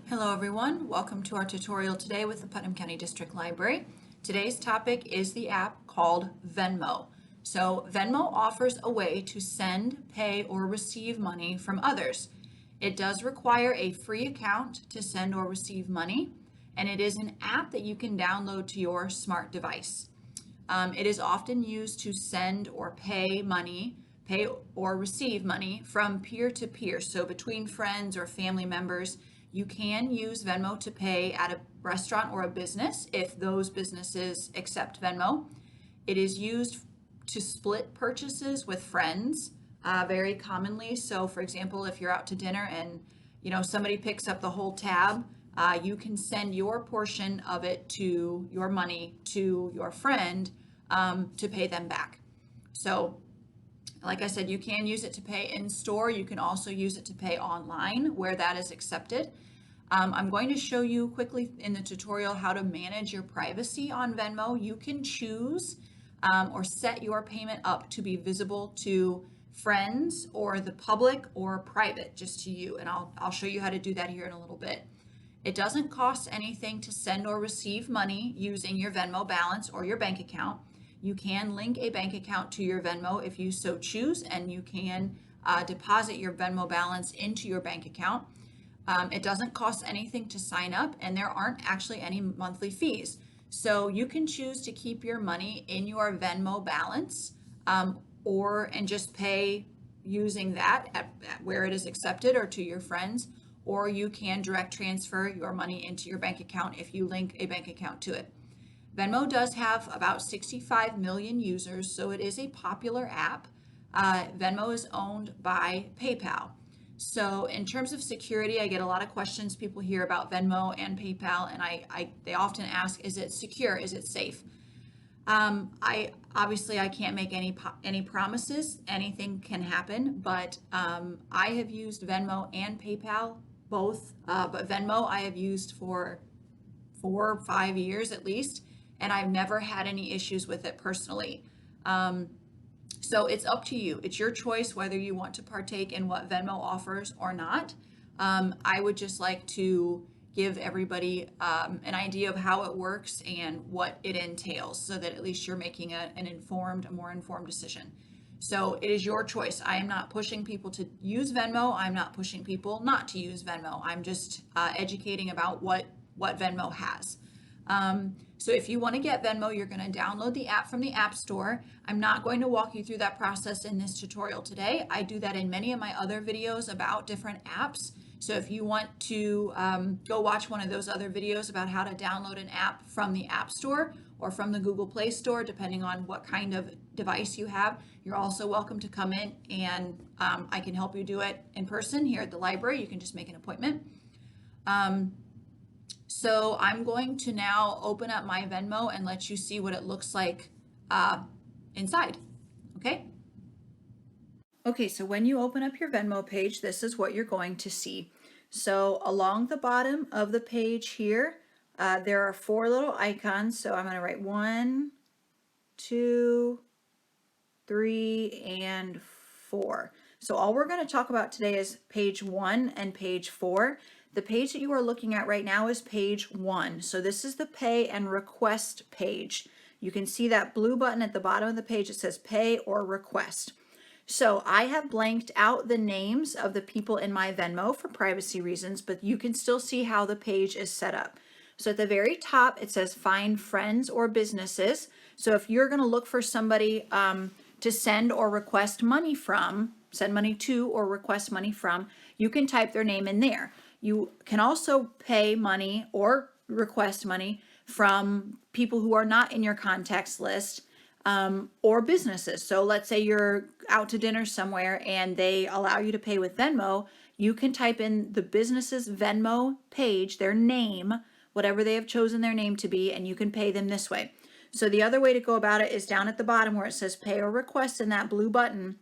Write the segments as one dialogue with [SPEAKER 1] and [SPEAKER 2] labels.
[SPEAKER 1] Hello everyone, welcome to our tutorial today with the Putnam County District Library. Today's topic is the app called Venmo. So Venmo offers a way to send, pay, or receive money from others. It does require a free account to send or receive money, and it is an app that you can download to your smart device. It is often used to send or pay money, pay or receive money from peer to peer. So between friends or family members, you can use Venmo to pay at a restaurant or a business if those businesses accept Venmo. It is used to split purchases with friends very commonly. So for example, if you're out to dinner and somebody picks up the whole tab, you can send your portion of it to your money to your friend to pay them back. So like I said, you can use it to pay in store. You can also use it to pay online where that is accepted. I'm going to show you quickly in the tutorial how to manage your privacy on Venmo. You can choose or set your payment up to be visible to friends or the public or private, just to you. And I'll show you how to do that here in a little bit. It doesn't cost anything to send or receive money using your Venmo balance or your bank account. You can link a bank account to your Venmo if you so choose, and you can deposit your Venmo balance into your bank account. It doesn't cost anything to sign up, and there aren't actually any monthly fees. So you can choose to keep your money in your Venmo balance and just pay using that at where it is accepted or to your friends, or you can direct transfer your money into your bank account if you link a bank account to it. Venmo does have about 65 million users, so it is a popular app. Venmo is owned by PayPal. So in terms of security, I get a lot of questions people hear about Venmo and PayPal, and they often ask, is it secure? Is it safe? I can't make any promises. Anything can happen, but I have used Venmo and PayPal both, but Venmo I have used for 4 or 5 years at least, and I've never had any issues with it personally. So it's up to you. It's your choice whether you want to partake in what Venmo offers or not. I would just like to give everybody an idea of how it works and what it entails so that at least you're making a more informed decision. So it is your choice. I am not pushing people to use Venmo. I'm not pushing people not to use Venmo. I'm just educating about what Venmo has. So if you want to get Venmo, you're going to download the app from the App Store. I'm not going to walk you through that process in this tutorial today. I do that in many of my other videos about different apps. So if you want to go watch one of those other videos about how to download an app from the App Store or from the Google Play Store, depending on what kind of device you have, you're also welcome to come in and I can help you do it in person here at the library. You can just make an appointment. So I'm going to now open up my Venmo and let you see what it looks like inside, okay? Okay, so when you open up your Venmo page, this is what you're going to see. So along the bottom of the page here, there are 4 little icons. So I'm going to write 1, 2, 3, and 4. So all we're going to talk about today is page 1 and page 4. The page that you are looking at right now is page 1. So this is the pay and request page. You can see that blue button at the bottom of the page. It says pay or request. So I have blanked out the names of the people in my Venmo for privacy reasons, but you can still see how the page is set up. So at the very top, it says find friends or businesses. So if you're going to look for somebody to send or request money from, send money to or request money from, you can type their name in there. You can also pay money or request money from people who are not in your contacts list or businesses. So let's say you're out to dinner somewhere and they allow you to pay with Venmo. You can type in the business's Venmo page, their name, whatever they have chosen their name to be, and you can pay them this way. So the other way to go about it is down at the bottom where it says pay or request in that blue button.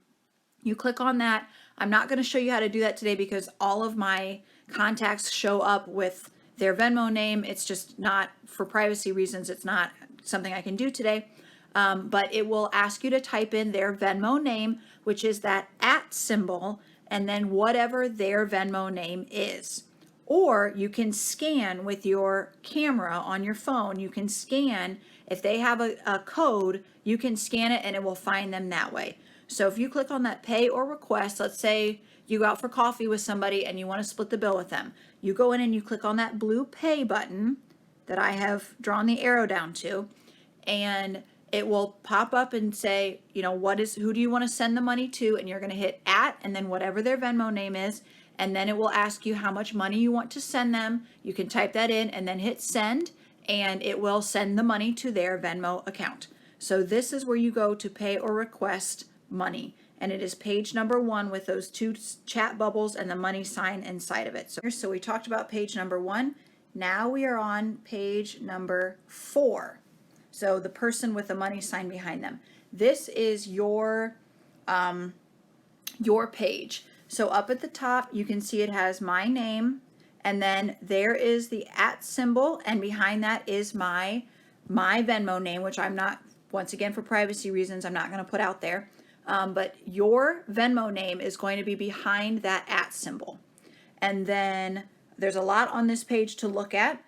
[SPEAKER 1] You click on that. I'm not going to show you how to do that today because all of my contacts show up with their Venmo name. It's just not, for privacy reasons, it's not something I can do today. But it will ask you to type in their Venmo name, which is that @ symbol, and then whatever their Venmo name is. Or you can scan with your camera on your phone. You can scan, if they have a code, you can scan it and it will find them that way. So if you click on that pay or request, let's say you go out for coffee with somebody and you want to split the bill with them. You go in and you click on that blue pay button that I have drawn the arrow down to, and it will pop up and say, who do you want to send the money to? And you're going to hit at, and then whatever their Venmo name is. And then it will ask you how much money you want to send them. You can type that in and then hit send, and it will send the money to their Venmo account. So this is where you go to pay or request money. And it is page number 1 with those 2 chat bubbles and the money sign inside of it. So we talked about page number 1. Now we are on page number 4. So the person with the money sign behind them. This is your page. So up at the top, you can see it has my name, and then there is the @ symbol, and behind that is my Venmo name, which I'm not, once again, for privacy reasons, I'm not going to put out there. But your Venmo name is going to be behind that @ symbol. And then there's a lot on this page to look at.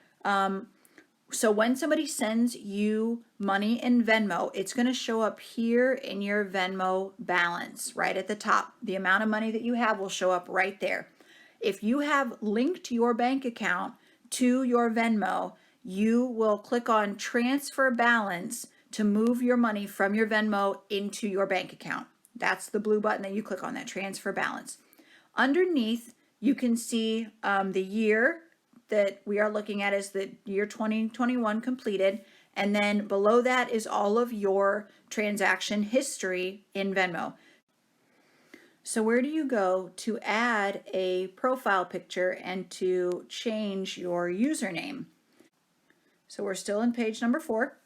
[SPEAKER 1] So when somebody sends you money in Venmo, it's going to show up here in your Venmo balance right at the top. The amount of money that you have will show up right there. If you have linked your bank account to your Venmo, you will click on transfer balance to move your money from your Venmo into your bank account. That's the blue button that you click on, that transfer balance. Underneath, you can see the year that we are looking at is the year 2021 completed. And then below that is all of your transaction history in Venmo. So where do you go to add a profile picture and to change your username? So we're still in page number 4.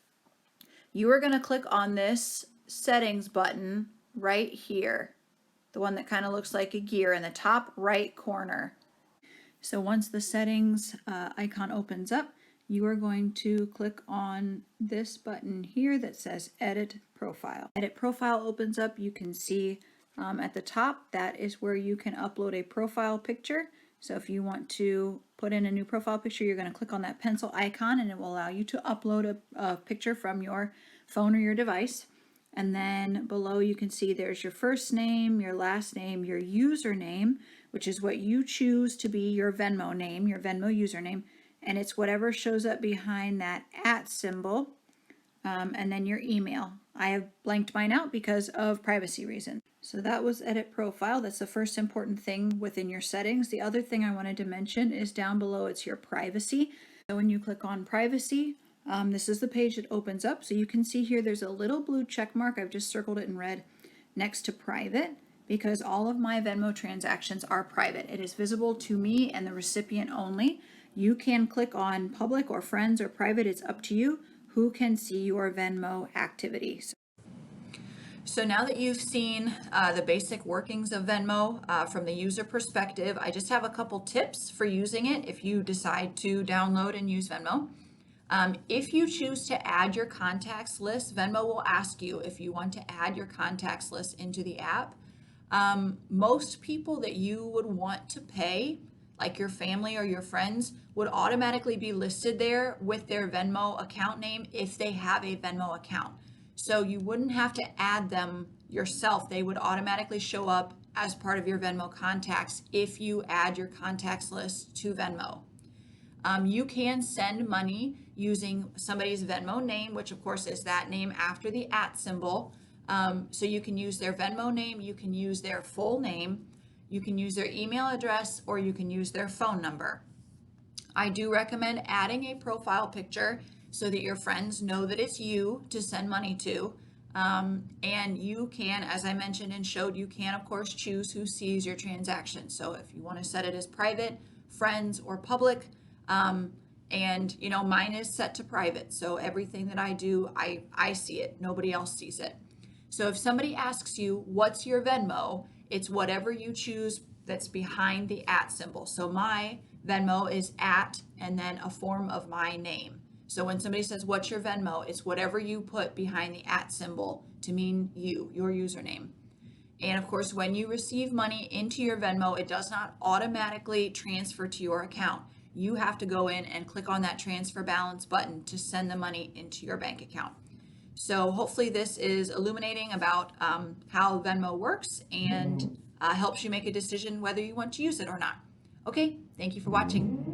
[SPEAKER 1] You are going to click on this settings button right here, the one that kind of looks like a gear in the top right corner. So once the settings icon opens up, you are going to click on this button here that says Edit Profile. Edit Profile opens up. You can see at the top, that is where you can upload a profile picture. So if you want to put in a new profile picture, you're going to click on that pencil icon and it will allow you to upload a picture from your phone or your device. And then below you can see there's your first name, your last name, your username, which is what you choose to be your Venmo name, your Venmo username, and it's whatever shows up behind that @ symbol, and then your email. I have blanked mine out because of privacy reasons. So that was Edit Profile. That's the first important thing within your settings. The other thing I wanted to mention is down below, it's your privacy. So when you click on privacy, this is the page that opens up. So you can see here there's a little blue check mark. I've just circled it in red next to private, because all of my Venmo transactions are private. It is visible to me and the recipient only. You can click on public or friends or private. It's up to you who can see your Venmo activities. So now that you've seen the basic workings of Venmo from the user perspective, I just have a couple tips for using it if you decide to download and use Venmo. If you choose to add your contacts list, Venmo will ask you if you want to add your contacts list into the app. Most people that you would want to pay, like your family or your friends, would automatically be listed there with their Venmo account name if they have a Venmo account. So you wouldn't have to add them yourself. They would automatically show up as part of your Venmo contacts if you add your contacts list to Venmo. You can send money using somebody's Venmo name, which of course is that name after the @ symbol. So you can use their Venmo name, you can use their full name, you can use their email address, or you can use their phone number. I do recommend adding a profile picture so that your friends know that it's you to send money to. And you can, as I mentioned and showed, you can of course choose who sees your transaction. So if you want to set it as private, friends, or public, and mine is set to private. So everything that I do, I see it. Nobody else sees it. So if somebody asks you, what's your Venmo? It's whatever you choose that's behind the @ symbol. So my Venmo is @ and then a form of my name. So when somebody says, what's your Venmo? It's whatever you put behind the @ symbol to mean your username. And of course, when you receive money into your Venmo, it does not automatically transfer to your account. You have to go in and click on that transfer balance button to send the money into your bank account. So hopefully this is illuminating about how Venmo works and helps you make a decision whether you want to use it or not. Okay, thank you for watching.